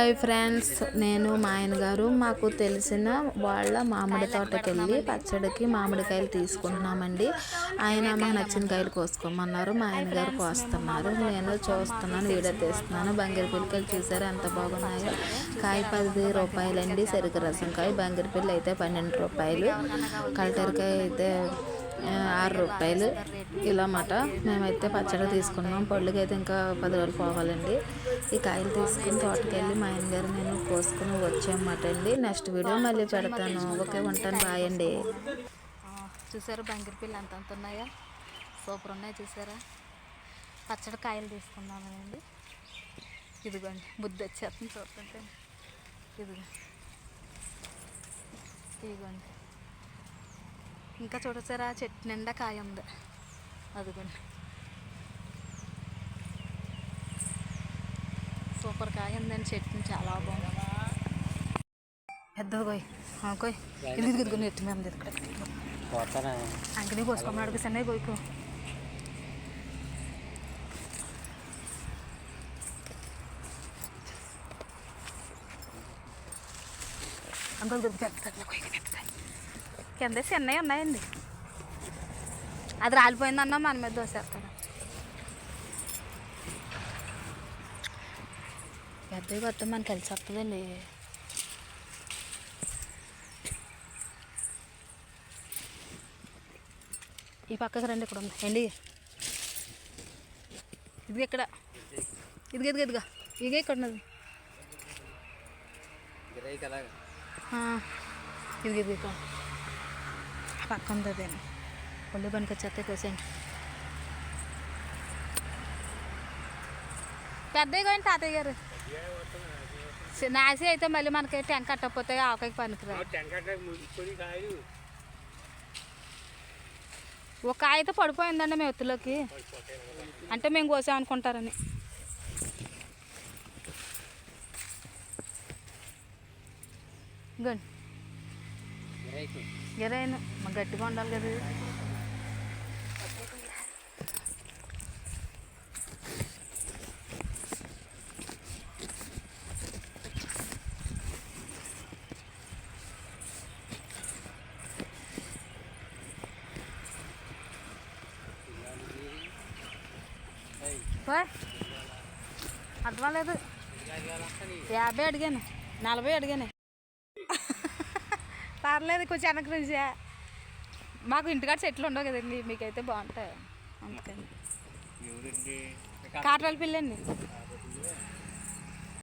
Hi friends, నేను మా ఆయన గారు మాకు తెలిసిన వాళ్ళ మామిడి తోటకి వెళ్ళి పచ్చడికి మామిడికాయలు తీసుకుంటున్నామండి. ఆయన మాకు నచ్చిన కాయలు కోసుకోమన్నారు. మా ఆయన గారు కోస్తున్నారు, నేను చూస్తున్నాను, వీడియో తీస్తున్నాను. బంగిరిపిల్లకాయలు చూసారా ఎంత బాగున్నాయో. కాయ 10 రూపాయలండి. చెరుకు రసం కాయ. బంగిరిపిల్ల అయితే 12 రూపాయలు. కలటరికాయ అయితే 6 రూపాయలు. ఇలా మాట మేమైతే పచ్చడి తీసుకున్నాం. పళ్ళుకి అయితే ఇంకా 10 రోజులు పోవాలండి. ఈ కాయలు తీసుకుని తోటకి వెళ్ళి మా ఆయన గారు నేను కోసుకుని వచ్చామన్నమాట అండి. నెక్స్ట్ వీడియో మళ్ళీ పెడతాను. ఓకే, ఉంటాను. బాయ్ అండి. చూసారా బంగిరిపిల్ల అంత ఉన్నాయా? సూపర్ ఉన్నాయి. చూసారా? పచ్చడి కాయలు తీసుకున్నామండి. ఇదిగోండి, బుద్ధి వచ్చేస్తుంది చూస్తుంటే. ఇదిగోండి, ఇంకా చూడసారా, చెట్టు నిండా కాయ ఉంది. అదిగోండి, సూపర్ కాయ ఉందండి. చెట్టుని చాలా బాగుంది. పెద్దది కోయ్ కోయ్. ఇదిగో నెత్తి మీద ఇక్కడ అంకనీ కోసుకోమని అడిగిస్తానే. కోయికో. అంకుల్ కింద చిన్నవి ఉన్నాయండి. అది రాలిపోయిందన్నా మన మీద దోసేస్తాడు. పెద్దవి కొత్త మనకి కలిసి వస్తుందండి. ఈ పక్కకి రండి, ఇక్కడ ఉంది అండి. ఇదిగా ఇక్కడ, ఇదిగా ఇక ఇక్కడ ఉన్నది. ఇది ఇక్కడ పక్క ఉంది. అదేనా ఒళ్ళు పనికి వచ్చేస్తే కోసేయండి. పెద్దవి కోయండి తాతయ్య గారు. నాసి అయితే మళ్ళీ మనకి టెంక కట్టకపోతే ఆవకాయకి పనికిరా. ఒక కాయ అయితే పడిపోయిందండి మేము ఎత్తులోకి, అంటే మేము కోసామనుకుంటారని. ఇంకోండి గిరైను మాకు గట్టిగా ఉండాలి కదా. అర్థం లేదు. 50 అడిగాను, 40 అడిగాను. పర్లేదు, కొంచెం వెనక నుంచి. మాకు ఇంటికాడ చెట్లు ఉండవు కదండి, మీకైతే బాగుంటాయి అందుకని. కాటరాల పిల్లండి.